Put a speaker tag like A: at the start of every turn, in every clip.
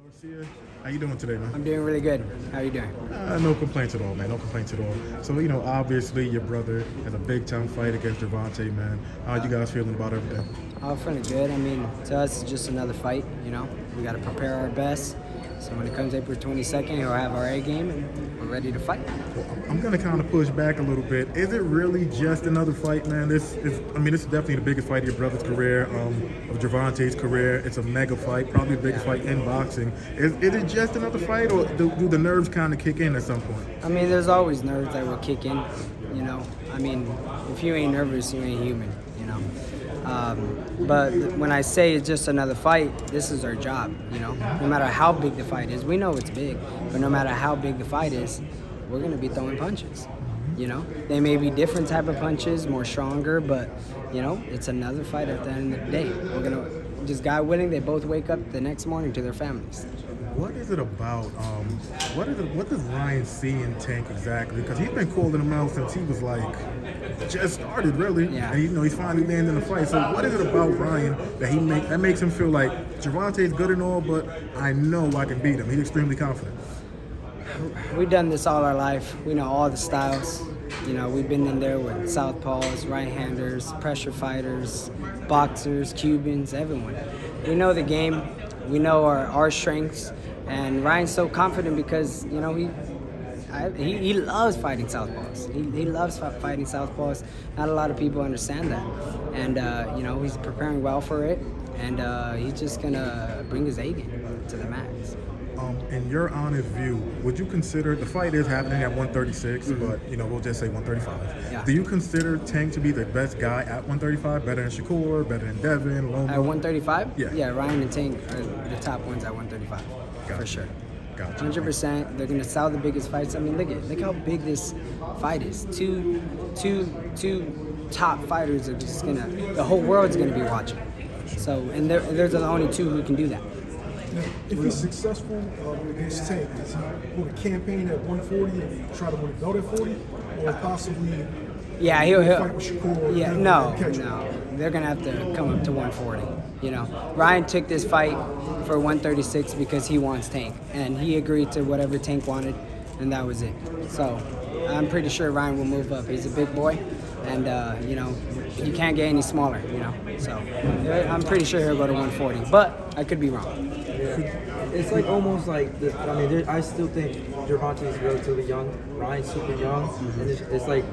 A: Garcia, how you doing today, man?
B: I'm doing really good. How are you doing?
A: No complaints at all, man. No complaints at all. So, obviously your brother has a big-time fight against Gervonta, man. How are you guys feeling about everything?
B: I'm feeling good. I mean, to us, it's just another fight, We got to prepare our best. So when it comes April 22nd, he'll have our A game, and we're ready to fight.
A: Well, I'm going to kind of push back a little bit. Is it really just another fight, man? This is definitely the biggest fight of your brother's career, of Gervonta's career. It's a mega fight, probably the biggest fight in boxing. Is it just another fight, or do the nerves kind of kick in at some point?
B: I mean, there's always nerves that will kick in, I mean, if you ain't nervous, you ain't human, But when I say it's just another fight, this is our job, No matter how big the fight is, we know it's big, but no matter how big the fight is, we're going to be throwing punches, They may be different type of punches, more stronger, but, it's another fight at the end of the day. We're going to, just God willing, they both wake up the next morning to their families.
A: What is it about? What does Ryan see in Tank exactly? Because he's been calling him out since he was just started, really.
B: Yeah.
A: And he's finally landing the fight. So what is it about Ryan that makes him feel like Gervonta's good and all, but I know I can beat him? He's extremely confident.
B: We've done this all our life. We know all the styles. We've been in there with southpaws, right-handers, pressure fighters, boxers, Cubans, everyone. We know the game. We know our strengths. And Ryan's so confident because, he loves fighting southpaws. He loves fighting southpaws. Not a lot of people understand that. And, he's preparing well for it. And he's just going to bring his A game to the max.
A: In your honest view, would you consider, the fight is happening at 136, but, we'll just say 135.
B: Yeah.
A: Do you consider Tank to be the best guy at 135, better than Shakur, better than Devin, Loma?
B: At 135?
A: Yeah.
B: Yeah, Ryan and Tank are the top ones at 135, for sure.
A: Gotcha.
B: 100%. They're going to sell the biggest fights. I mean, look how big this fight is. Two top fighters are just going to, the whole world's going to be watching. So, and there's the only two who can do that.
C: If he's successful against Tank, is he going to campaign at 140 and try to win a belt at 40, or possibly
B: he'll
C: fight with Shakur?
B: Yeah, no, they're gonna have to come up to 140. Ryan took this fight for 136 because he wants Tank, and he agreed to whatever Tank wanted, and that was it. So I'm pretty sure Ryan will move up. He's a big boy, and he can't get any smaller. So I'm pretty sure he'll go to 140, but I could be wrong.
D: It's almost like this. I mean, I still think Gervonta is relatively young. Ryan's super young, and it's like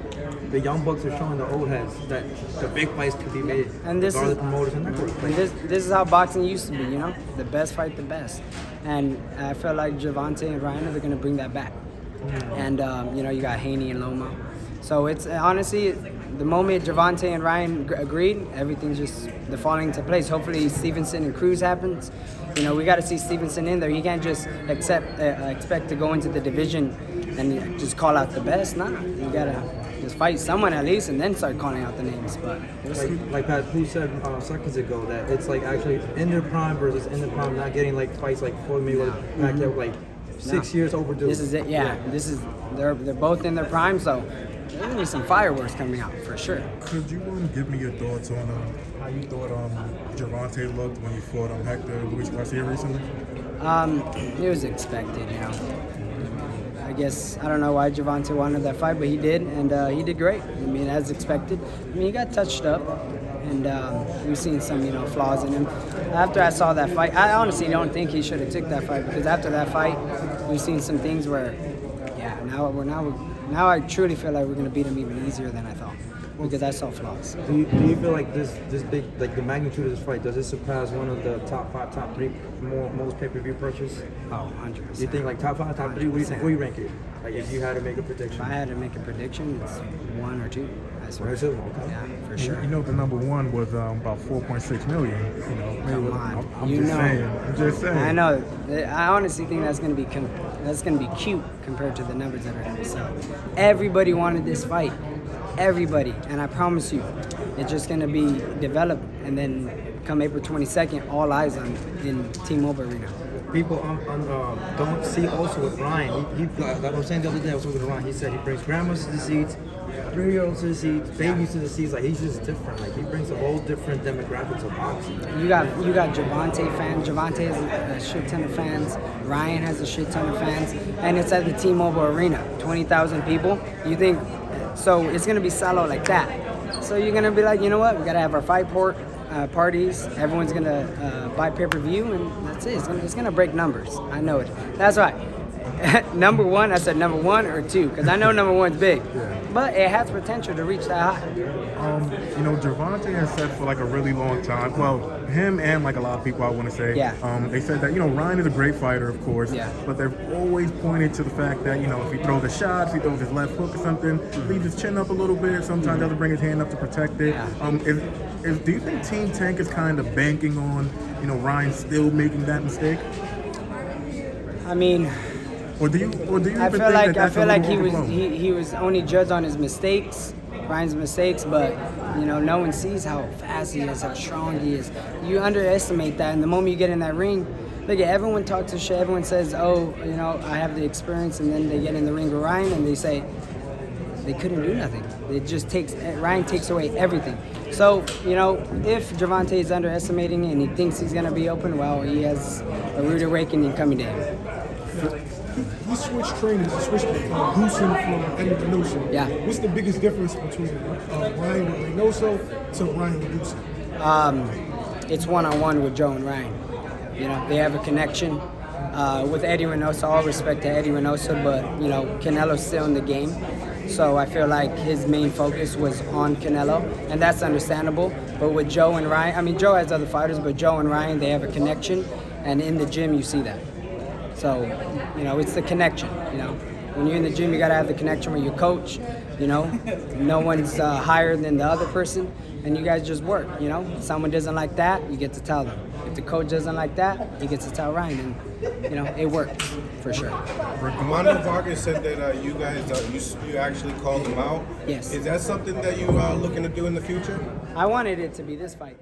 D: the young bucks are showing the old heads that the big fights can be made.
B: And this is
D: promoters and
B: this is how boxing used to be. The best fight the best, and I feel like Gervonta and Ryan are going to bring that back. And you got Haney and Loma, so it's honestly. The moment Gervonta and Ryan agreed, everything's just falling into place. Hopefully Stevenson and Cruz happens. We got to see Stevenson in there. He can't just expect to go into the division and just call out the best. Nah, you got to just fight someone at least and then start calling out the names. But we'll see.
D: Like Pat Pooh said seconds ago, that it's actually in their prime versus in the prime, not getting fights like Floyd Mayweather, Pacquiao, 6 years overdue.
B: This is it. Yeah, they're both in their prime, so there's gonna be some fireworks coming out for sure.
A: Could you give me your thoughts on how you thought Gervonta looked when he fought Hector Luis Garcia recently?
B: It was expected, I guess I don't know why Gervonta wanted that fight, but he did, and he did great. I mean, as expected. I mean, he got touched up, and we've seen some flaws in him. After I saw that fight, I honestly don't think he should have took that fight, because after that fight, we've seen some things where, now I truly feel like we're going to beat him even easier than I thought, because I saw flaws.
D: Do you feel like this big, the magnitude of this fight, does it surpass one of the top 5, top 3 most pay-per-view purchases?
B: Oh, 100%.
D: You think top 5, top 3, where you rank it? If you had to make a prediction.
B: If I had to make a prediction, it's 1 or 2. I swear.
D: Okay.
B: Yeah, for sure.
A: The number one was about 4.6 million.
B: Come on.
A: I'm just saying.
B: I know. I honestly think that's going to be cute compared to the numbers that are going to be sold. Everybody wanted this fight. Everybody, and I promise you, it's just going to be developed, and then come April 22nd, all eyes on in T-Mobile Arena.
D: people don't see also with Ryan. Like I was saying the other day, I was talking to Ryan. He said he brings grandmas to the seats, 3-year-olds to the seats, babies to the seats. Like he's just different. Like he brings a whole different demographic to boxing.
B: You got Gervonta fans. Gervonta has a shit ton of fans. Ryan has a shit ton of fans, and it's at the T-Mobile Arena, 20,000 people. You think so? It's gonna be solo like that. So you're gonna be like, you know what? We gotta have our fight parties. Everyone's gonna buy pay-per-view, and that's it. It's gonna break numbers. I know it. That's right. Number one, I said number 1 or 2, because I know number 1's big, but it has potential to reach that high.
A: You know, Gervonta has said for like a really long time, well, him and like a lot of people, I want to say, they said that, you know, Ryan is a great fighter, of course, but they've always pointed to the fact that, you know, if he throws a shot, if he throws his left hook or something, leaves his chin up a little bit, sometimes doesn't bring his hand up to protect it. Do you think Team Tank is kind of banking on, you know, Ryan still making that mistake?
B: I mean,
A: Or do you
B: I feel like he was only judged on his mistakes, Ryan's mistakes, but you know, no one sees how fast he is, how strong he is. You underestimate that, and the moment you get in that ring, look at everyone talks to shit. Everyone says, "Oh, you know, I have the experience," and then they get in the ring with Ryan and they say they couldn't do nothing. Ryan takes away everything. So, you know, if Gervonta is underestimating and he thinks he's gonna be open, well, he has a rude awakening coming to him.
C: He switched trainers. He switched Goosen from Eddie Reynoso.
B: Yeah.
C: What's the biggest difference between Ryan with Reynoso to Ryan with Goosen?
B: It's one-on-one with Joe and Ryan. You know, they have a connection. With Eddie Reynoso, all respect to Eddie Reynoso, but, you know, Canelo's still in the game. So I feel like his main focus was on Canelo, and that's understandable. But with Joe and Ryan, I mean, Joe has other fighters, but Joe and Ryan, they have a connection, and in the gym you see that. So, you know, it's the connection, you know. When you're in the gym, you got to have the connection with your coach, you know. No one's higher than the other person, and you guys just work, you know. If someone doesn't like that, you get to tell them. If the coach doesn't like that, he gets to tell Ryan, and, you know, it works for sure.
E: Armando Vargas said that you guys, you actually called him out.
B: Yes.
E: Is that something that you are looking to do in the future?
B: I wanted it to be this fight.